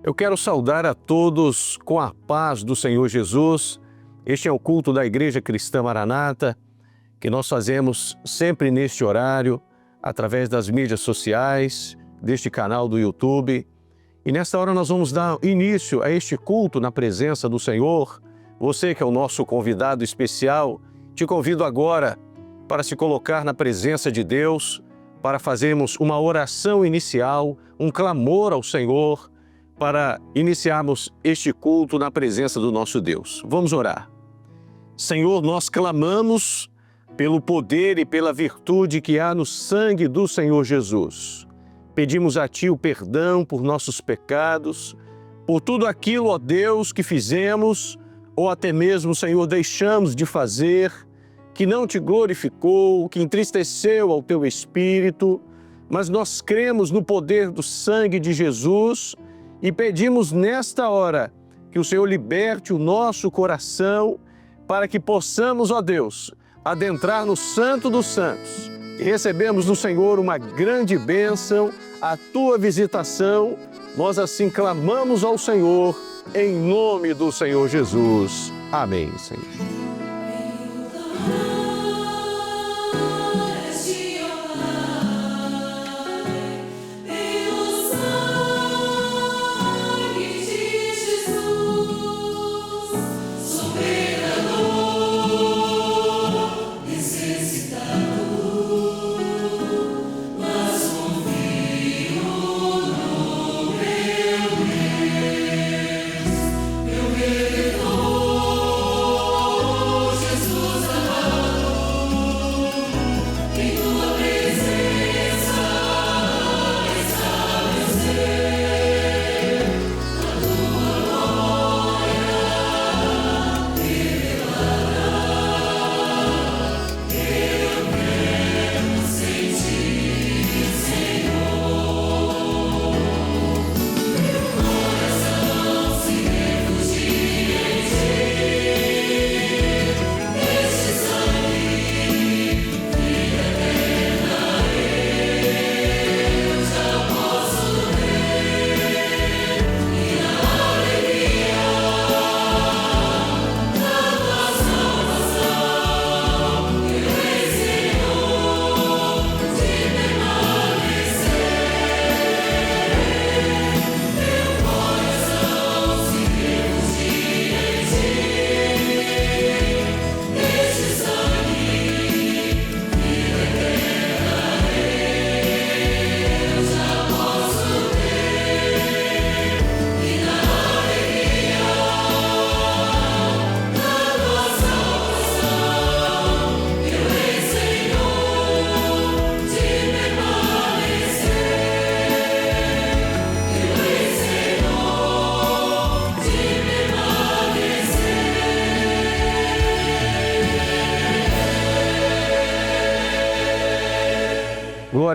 Eu quero saudar a todos com a paz do Senhor Jesus. Este é o culto da Igreja Cristã Maranata, que nós fazemos sempre neste horário, através das mídias sociais, deste canal do YouTube. E nesta hora nós vamos dar início a este culto na presença do Senhor. Você que é o nosso convidado especial, te convido agora para se colocar na presença de Deus, para fazermos uma oração inicial, um clamor ao Senhor, para iniciarmos este culto na presença do nosso Deus. Vamos orar. Senhor, nós clamamos pelo poder e pela virtude que há no sangue do Senhor Jesus. Pedimos a Ti o perdão por nossos pecados, por tudo aquilo, ó Deus, que fizemos, ou até mesmo, Senhor, deixamos de fazer, que não Te glorificou, que entristeceu ao Teu Espírito, mas nós cremos no poder do sangue de Jesus e pedimos nesta hora que o Senhor liberte o nosso coração para que possamos, ó Deus, adentrar no Santo dos Santos e recebemos do Senhor uma grande bênção, a Tua visitação. Nós assim clamamos ao Senhor, em nome do Senhor Jesus. Amém, Senhor.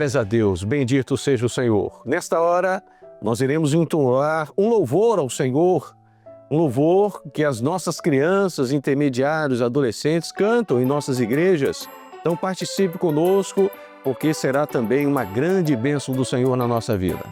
Glórias a Deus, bendito seja o Senhor. Nesta hora, nós iremos entoar um louvor ao Senhor, um louvor que as nossas crianças, intermediários, adolescentes cantam em nossas igrejas. Então participe conosco, porque será também uma grande bênção do Senhor na nossa vida.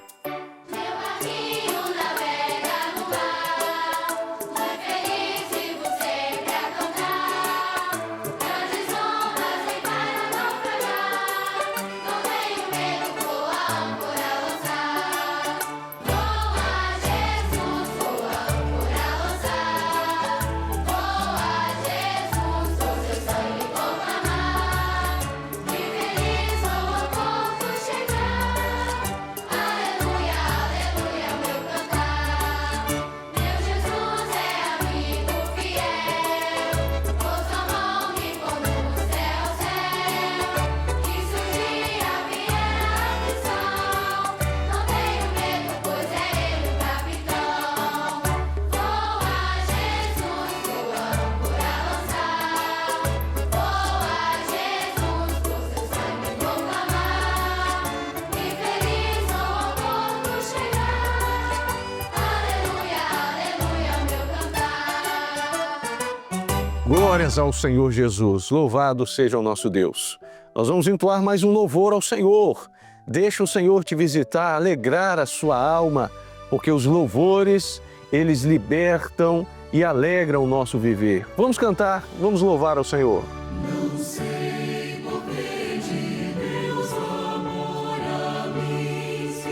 Glórias ao Senhor Jesus, louvado seja o nosso Deus. Nós vamos entoar mais um louvor ao Senhor. Deixa o Senhor te visitar, alegrar a sua alma porque os louvores, eles libertam e alegram o nosso viver. Vamos cantar, vamos louvar ao Senhor. Não sei porque de Deus o amor a mim se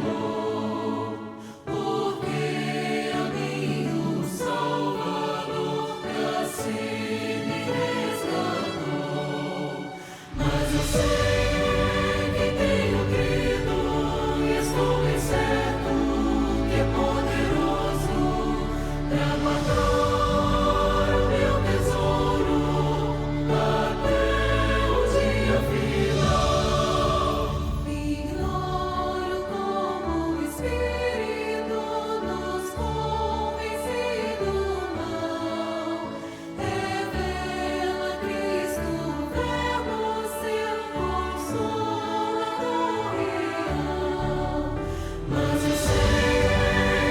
revelou, porque a mim o Salvador pra si me resgatou. Mas eu sei que tenho crido e estou bem certo que é poderoso pra guardar o meu tesouro até o dia final. Ignoro como o Espírito nos convencido mal revela Cristo, Verbo, seu Consolador real. Mas eu sei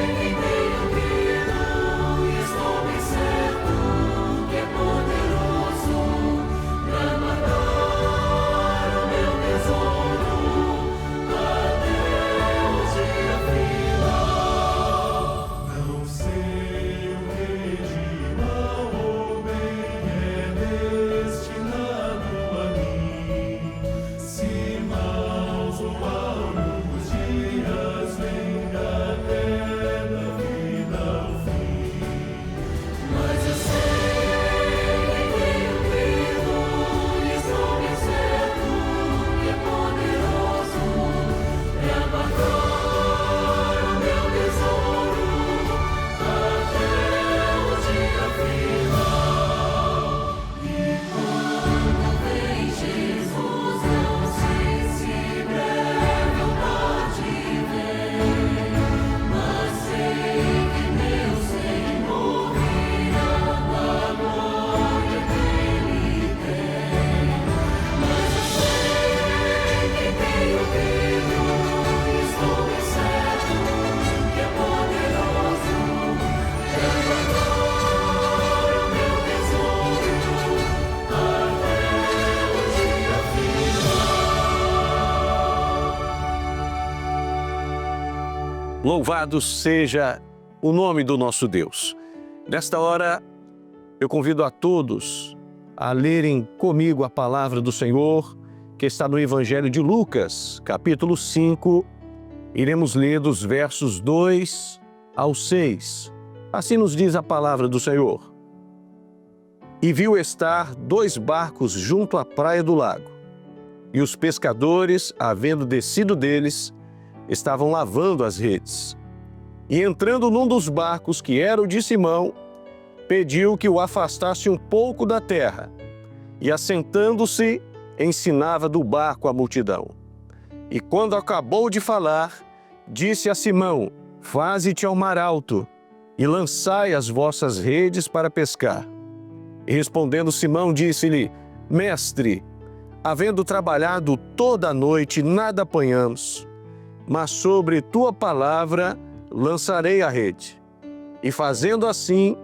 que tenho crido e estou bem certo que é poderoso pra guardar o meu tesouro até o dia final. Não sei o que de mal ou bem é destinado a mim, se maus ou longos dias vêm até da vida ao fim. Mas eu sei que tenho crido e estou bem certo que é poderoso pra guardar o meu tesouro até o dia final. E quando vem Jesus, não sei se breve ou tarde vem, mas sei que meu Senhor virá na glória que Ele tem. Mas eu sei que tenho crido e estou bem certo que é poderoso pra guardar o meu tesouro até o dia final. Louvado seja o nome do nosso Deus. Nesta hora, eu convido a todos a lerem comigo a palavra do Senhor, que está no Evangelho de Lucas, capítulo 5. Iremos ler dos versos 2 ao 6. Assim nos diz a palavra do Senhor. E viu estar 2 barcos junto à praia do lago. E os pescadores, havendo descido deles, estavam lavando as redes. E entrando num dos barcos, que era o de Simão, pediu que o afastasse um pouco da terra. E assentando-se, ensinava do barco a multidão. E quando acabou de falar, disse a Simão: Faze-te ao mar alto, e lançai as vossas redes para pescar. E respondendo Simão, disse-lhe: Mestre, havendo trabalhado toda a noite, nada apanhamos, mas sobre tua palavra lançarei a rede. E fazendo assim,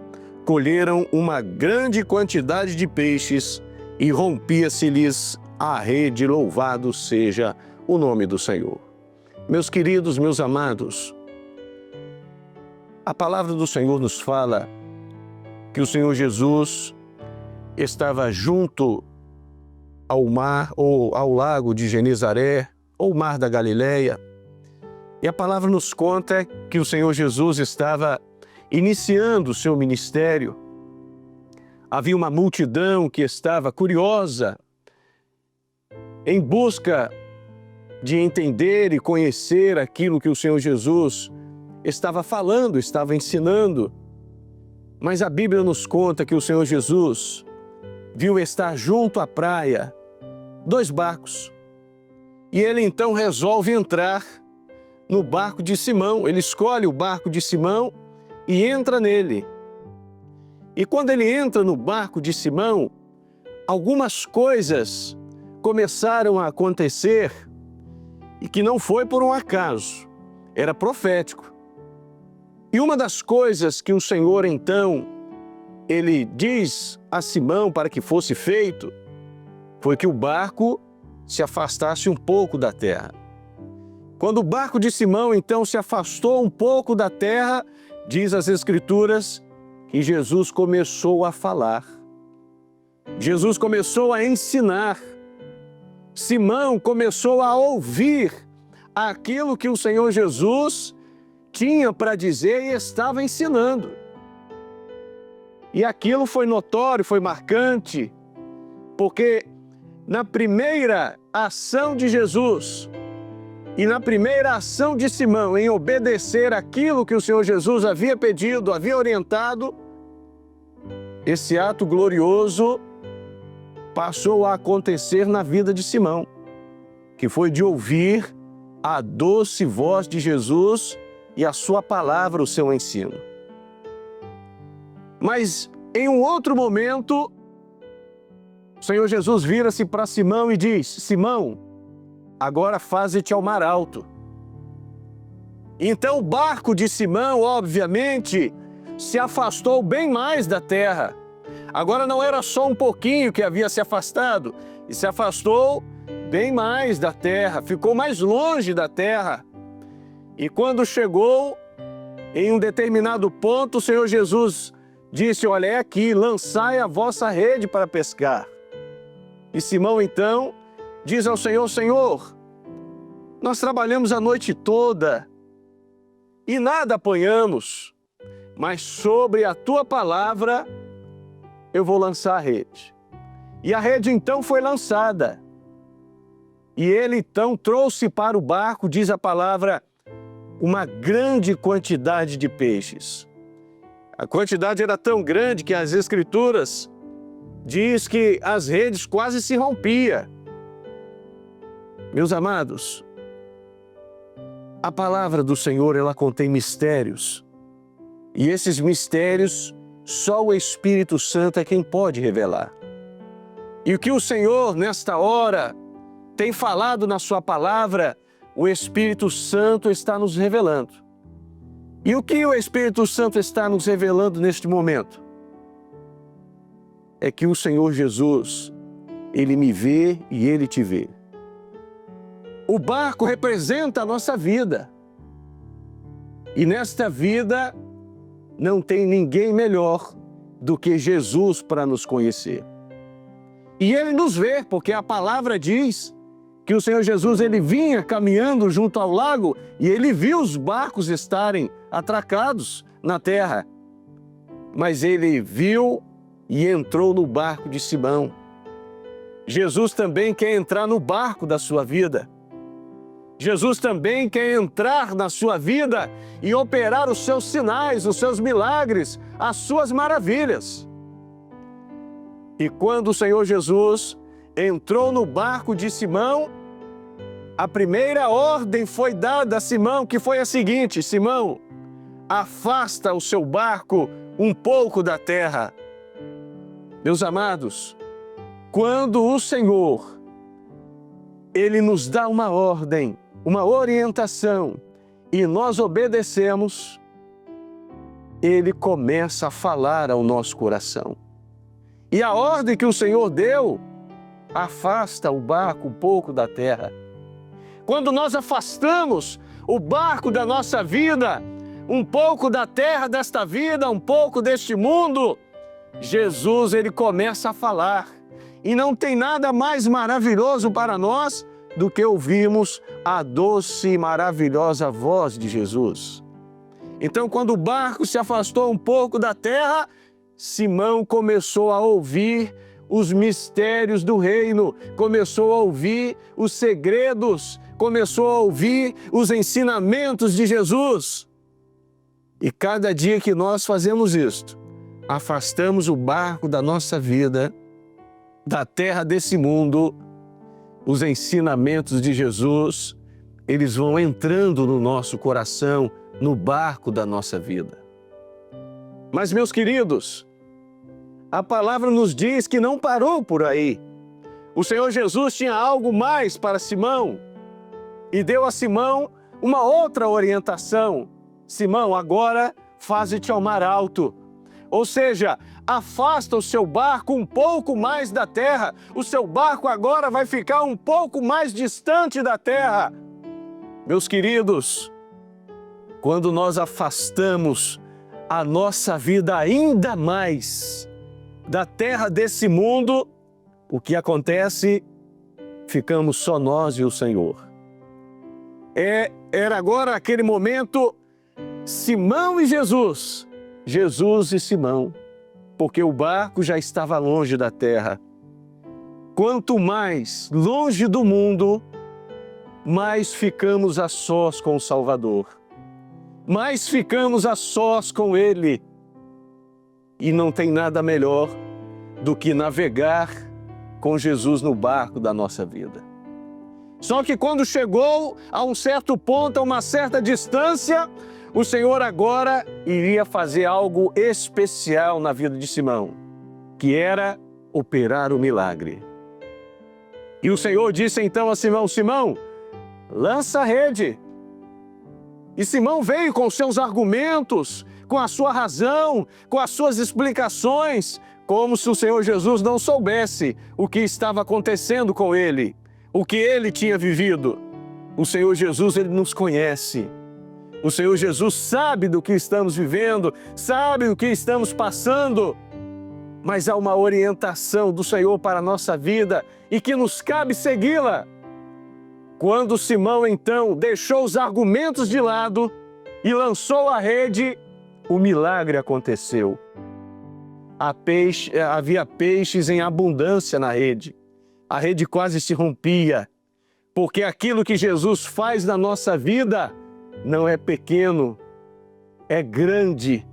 colheram uma grande quantidade de peixes, e rompia-se-lhes a rede. Louvado seja o nome do Senhor. Meus queridos, meus amados, a palavra do Senhor nos fala que o Senhor Jesus estava junto ao mar ou ao lago de Genezaré, ou mar da Galileia. E a palavra nos conta que o Senhor Jesus estava iniciando o seu ministério. Havia uma multidão que estava curiosa, em busca de entender e conhecer aquilo que o Senhor Jesus estava falando, estava ensinando. Mas a Bíblia nos conta que o Senhor Jesus viu estar junto à praia 2 barcos. E ele então resolve entrar no barco de Simão. Ele escolhe o barco de Simão e entra nele. E quando ele entra no barco de Simão, algumas coisas começaram a acontecer e que não foi por um acaso, era profético. E uma das coisas que o Senhor então, ele diz a Simão para que fosse feito, foi que o barco se afastasse um pouco da terra. Quando o barco de Simão, então, se afastou um pouco da terra, diz as Escrituras que Jesus começou a falar. Jesus começou a ensinar. Simão começou a ouvir aquilo que o Senhor Jesus tinha para dizer e estava ensinando. E aquilo foi notório, foi marcante, porque na primeira ação de Jesus e na primeira ação de Simão em obedecer aquilo que o Senhor Jesus havia pedido, havia orientado, esse ato glorioso passou a acontecer na vida de Simão, que foi de ouvir a doce voz de Jesus e a sua palavra, o seu ensino. Mas em um outro momento, o Senhor Jesus vira-se para Simão e diz: Simão, agora faze-te ao mar alto. Então o barco de Simão, obviamente, se afastou bem mais da terra. Agora não era só um pouquinho que havia se afastado, e se afastou bem mais da terra, ficou mais longe da terra. E quando chegou em um determinado ponto, o Senhor Jesus disse: olha, é aqui, lançai a vossa rede para pescar. E Simão então diz ao Senhor: Senhor, nós trabalhamos a noite toda e nada apanhamos, mas sobre a tua palavra eu vou lançar a rede. E a rede então foi lançada. E ele então trouxe para o barco, diz a palavra, uma grande quantidade de peixes. A quantidade era tão grande que as Escrituras diz que as redes quase se rompiam. Meus amados, a palavra do Senhor, ela contém mistérios. E esses mistérios, só o Espírito Santo é quem pode revelar. E o que o Senhor, nesta hora, tem falado na sua palavra, o Espírito Santo está nos revelando. E o que o Espírito Santo está nos revelando neste momento? É que o Senhor Jesus, Ele me vê e Ele te vê. O barco representa a nossa vida. E nesta vida não tem ninguém melhor do que Jesus para nos conhecer. E Ele nos vê, porque a palavra diz que o Senhor Jesus, Ele vinha caminhando junto ao lago e Ele viu os barcos estarem atracados na terra. Mas Ele viu e entrou no barco de Simão. Jesus também quer entrar no barco da sua vida. Jesus também quer entrar na sua vida e operar os seus sinais, os seus milagres, as suas maravilhas. E quando o Senhor Jesus entrou no barco de Simão, a primeira ordem foi dada a Simão, que foi a seguinte: Simão, afasta o seu barco um pouco da terra. Meus amados, quando o Senhor, Ele nos dá uma ordem, uma orientação, e nós obedecemos, Ele começa a falar ao nosso coração. E a ordem que o Senhor deu, afasta o barco um pouco da terra. Quando nós afastamos o barco da nossa vida, um pouco da terra desta vida, um pouco deste mundo, Jesus, Ele começa a falar. E não tem nada mais maravilhoso para nós do que ouvirmos a doce e maravilhosa voz de Jesus. Então, quando o barco se afastou um pouco da terra, Simão começou a ouvir os mistérios do reino, começou a ouvir os segredos, começou a ouvir os ensinamentos de Jesus. E cada dia que nós fazemos isto, afastamos o barco da nossa vida, da terra desse mundo, os ensinamentos de Jesus, eles vão entrando no nosso coração, no barco da nossa vida. Mas, meus queridos, a palavra nos diz que não parou por aí. O Senhor Jesus tinha algo mais para Simão e deu a Simão uma outra orientação. Simão, agora faze-te ao mar alto. Ou seja, afasta o seu barco um pouco mais da terra. O seu barco agora vai ficar um pouco mais distante da terra. Meus queridos, quando nós afastamos a nossa vida ainda mais da terra desse mundo, o que acontece? Ficamos só nós e o Senhor. Era agora aquele momento, Simão e Jesus, Jesus e Simão, porque o barco já estava longe da terra. Quanto mais longe do mundo, mais ficamos a sós com o Salvador, mais ficamos a sós com Ele. E não tem nada melhor do que navegar com Jesus no barco da nossa vida. Só que quando chegou a um certo ponto, a uma certa distância, o Senhor agora iria fazer algo especial na vida de Simão, que era operar o milagre. E o Senhor disse então a Simão: Simão, lança a rede. E Simão veio com seus argumentos, com a sua razão, com as suas explicações, como se o Senhor Jesus não soubesse o que estava acontecendo com ele, o que ele tinha vivido. O Senhor Jesus, ele nos conhece. O Senhor Jesus sabe do que estamos vivendo, sabe o que estamos passando, mas há uma orientação do Senhor para a nossa vida e que nos cabe segui-la. Quando Simão, então, deixou os argumentos de lado e lançou a rede, o milagre aconteceu. Havia peixes em abundância na rede. A rede quase se rompia, porque aquilo que Jesus faz na nossa vida não é pequeno, é grande.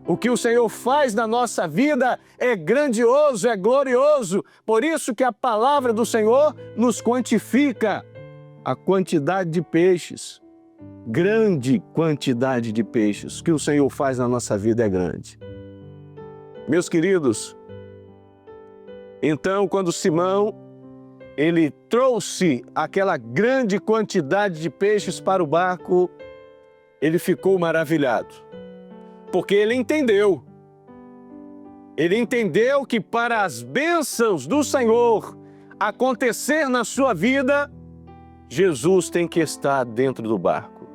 O que o Senhor faz na nossa vida é grandioso, é glorioso. Por isso que a palavra do Senhor nos quantifica a quantidade de peixes. Grande quantidade de peixes que o Senhor faz na nossa vida é grande. Meus queridos, então quando Simão, ele trouxe aquela grande quantidade de peixes para o barco, ele ficou maravilhado, porque ele entendeu que para as bênçãos do Senhor acontecer na sua vida, Jesus tem que estar dentro do barco.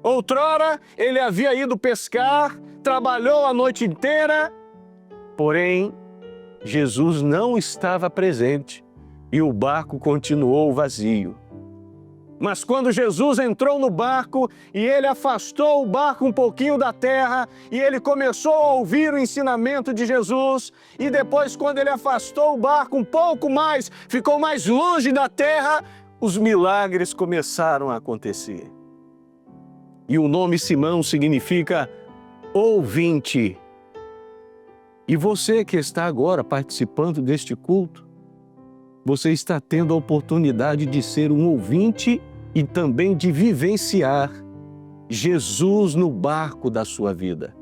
Outrora, ele havia ido pescar, trabalhou a noite inteira, porém, Jesus não estava presente e o barco continuou vazio. Mas quando Jesus entrou no barco e ele afastou o barco um pouquinho da terra e ele começou a ouvir o ensinamento de Jesus, e depois quando ele afastou o barco um pouco mais, ficou mais longe da terra, os milagres começaram a acontecer. E o nome Simão significa ouvinte. E você que está agora participando deste culto, você está tendo a oportunidade de ser um ouvinte e também de vivenciar Jesus no barco da sua vida.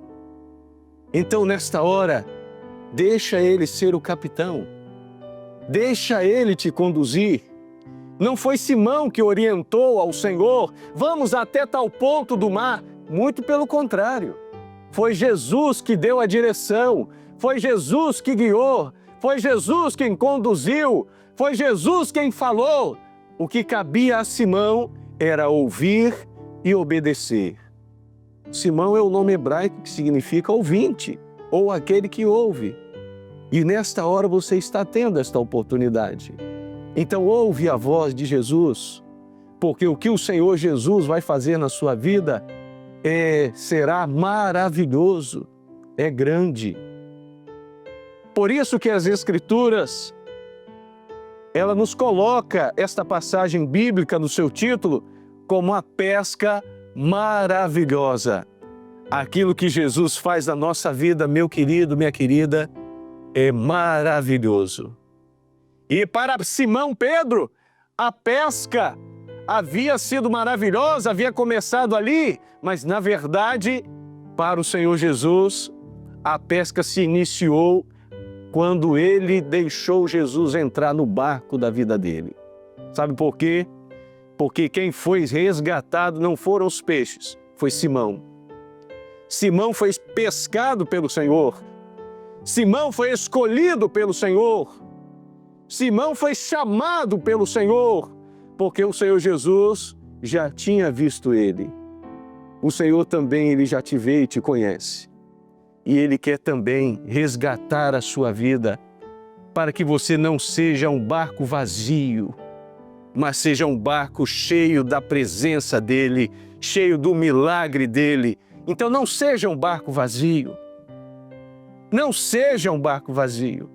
Então, nesta hora, deixa Ele ser o capitão. Deixa Ele te conduzir. Não foi Simão que orientou ao Senhor: vamos até tal ponto do mar. Muito pelo contrário. Foi Jesus que deu a direção. Foi Jesus que guiou. Foi Jesus quem conduziu. Foi Jesus quem falou. O que cabia a Simão era ouvir e obedecer. Simão é o nome hebraico que significa ouvinte, ou aquele que ouve. E nesta hora você está tendo esta oportunidade. Então ouve a voz de Jesus, porque o que o Senhor Jesus vai fazer na sua vida será maravilhoso, é grande. Por isso que as Escrituras, ela nos coloca esta passagem bíblica no seu título como a pesca maravilhosa. Aquilo que Jesus faz na nossa vida, meu querido, minha querida, é maravilhoso. E para Simão Pedro, a pesca havia sido maravilhosa, havia começado ali, mas na verdade, para o Senhor Jesus, a pesca se iniciou quando ele deixou Jesus entrar no barco da vida dele. Sabe por quê? Porque quem foi resgatado não foram os peixes, foi Simão. Simão foi pescado pelo Senhor. Simão foi escolhido pelo Senhor. Simão foi chamado pelo Senhor, porque o Senhor Jesus já tinha visto ele. O Senhor também, ele já te vê e te conhece. E ele quer também resgatar a sua vida para que você não seja um barco vazio, mas seja um barco cheio da presença dele, cheio do milagre dele. Então não seja um barco vazio. Não seja um barco vazio,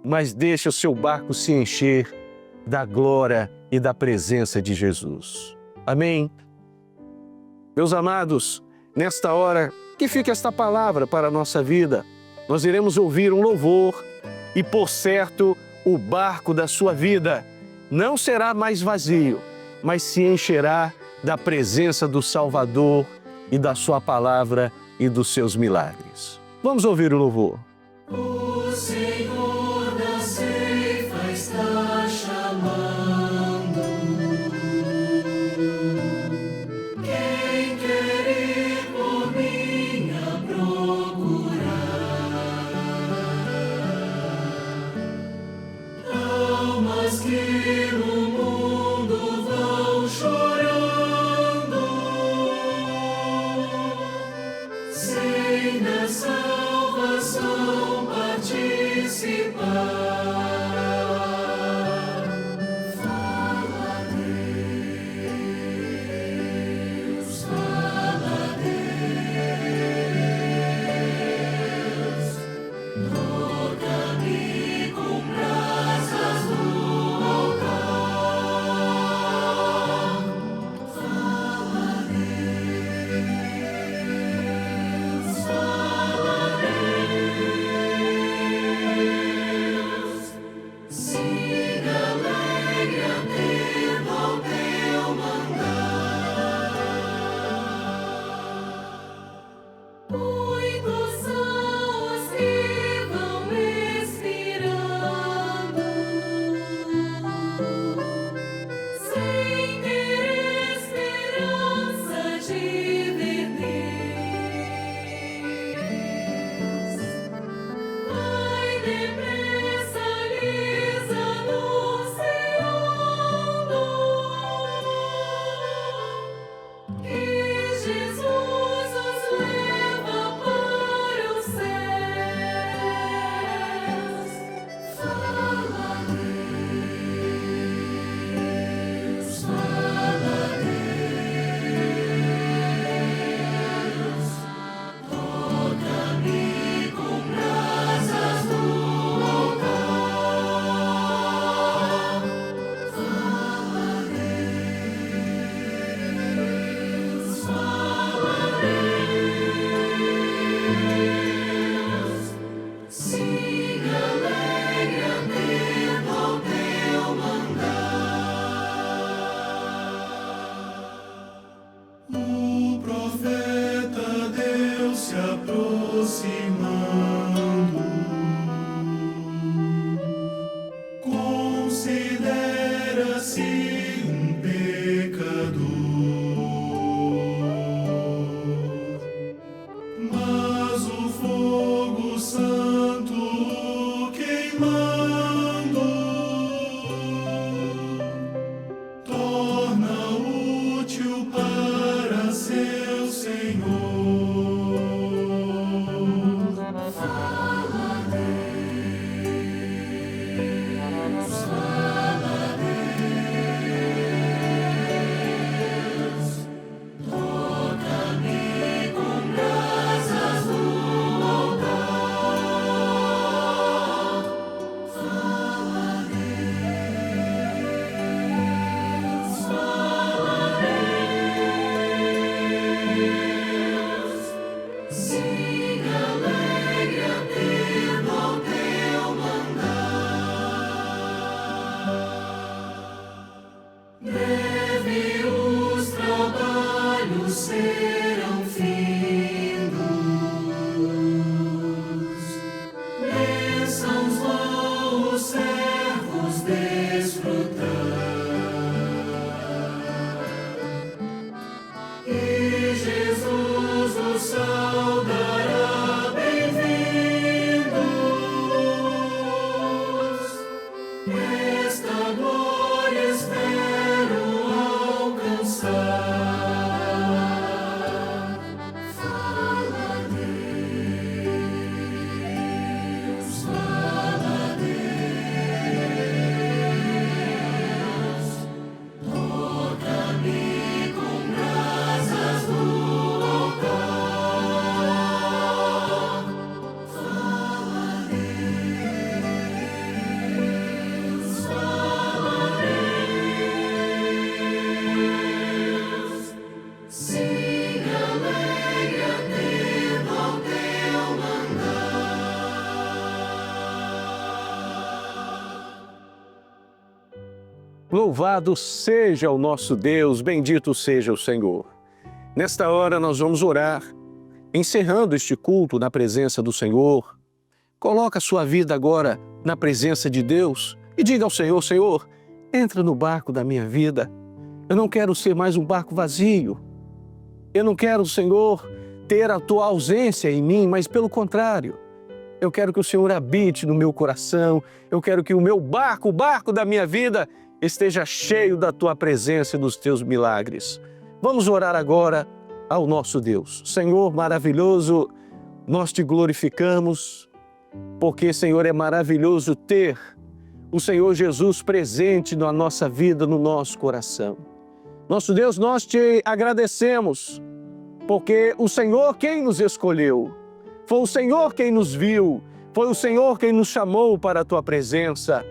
mas deixe o seu barco se encher da glória e da presença de Jesus. Amém? Meus amados, nesta hora, que fique esta palavra para a nossa vida. Nós iremos ouvir um louvor e, por certo, o barco da sua vida não será mais vazio, mas se encherá da presença do Salvador e da sua palavra e dos seus milagres. Vamos ouvir o louvor. O Senhor da ceifa está chamando. Quem quer ir por mim a procurar? Almas que no mundo vão chorando, sem da salvação participar. Fala, Deus, fala, Deus, toca-me com brasas no altar. Fala, Deus, fala, Deus. Louvado seja o nosso Deus, bendito seja o Senhor. Nesta hora nós vamos orar, encerrando este culto na presença do Senhor. Coloca a sua vida agora na presença de Deus e diga ao Senhor: Senhor, entra no barco da minha vida. Eu não quero ser mais um barco vazio. Eu não quero, Senhor, ter a tua ausência em mim, mas pelo contrário. Eu quero que o Senhor habite no meu coração. Eu quero que o meu barco, o barco da minha vida, esteja cheio da tua presença e dos teus milagres. Vamos orar agora ao nosso Deus. Senhor maravilhoso, nós te glorificamos, porque, Senhor, é maravilhoso ter o Senhor Jesus presente na nossa vida, no nosso coração. Nosso Deus, nós te agradecemos, porque o Senhor quem nos escolheu, foi o Senhor quem nos viu, foi o Senhor quem nos chamou para a tua presença.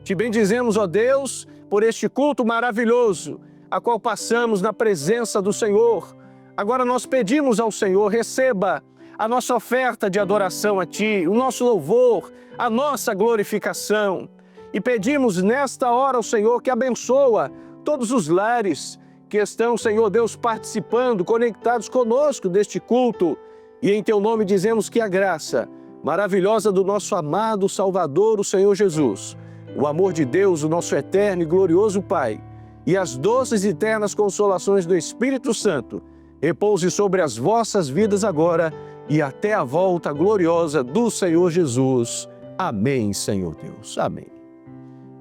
Te bendizemos, ó Deus, por este culto maravilhoso, a qual passamos na presença do Senhor. Agora nós pedimos ao Senhor, receba a nossa oferta de adoração a Ti, o nosso louvor, a nossa glorificação. E pedimos nesta hora ao Senhor que abençoa todos os lares que estão, Senhor Deus, participando, conectados conosco deste culto. E em Teu nome dizemos que a graça maravilhosa do nosso amado Salvador, o Senhor Jesus, o amor de Deus, o nosso eterno e glorioso Pai, e as doces e eternas consolações do Espírito Santo, repouse sobre as vossas vidas agora e até a volta gloriosa do Senhor Jesus. Amém, Senhor Deus. Amém.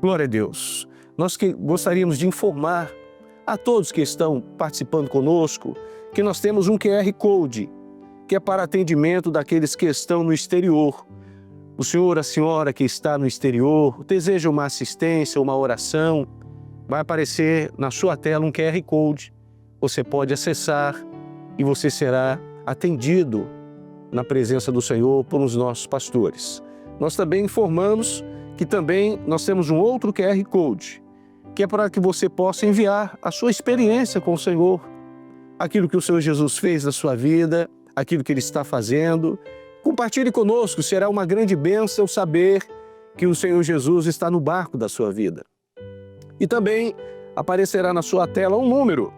Glória a Deus. Nós gostaríamos de informar a todos que estão participando conosco que nós temos um QR Code, que é para atendimento daqueles que estão no exterior. O senhor, a senhora que está no exterior, deseja uma assistência, uma oração, vai aparecer na sua tela um QR Code. Você pode acessar e você será atendido na presença do Senhor por os nossos pastores. Nós também informamos que também nós temos um outro QR Code, que é para que você possa enviar a sua experiência com o Senhor, aquilo que o Senhor Jesus fez na sua vida, aquilo que Ele está fazendo. Compartilhe conosco, será uma grande bênção saber que o Senhor Jesus está no barco da sua vida. E também aparecerá na sua tela um número,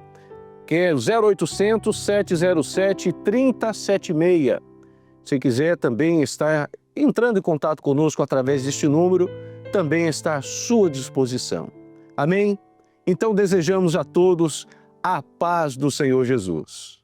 que é 0800 707 3076. Se quiser também estar entrando em contato conosco através deste número, também está à sua disposição. Amém? Então desejamos a todos a paz do Senhor Jesus.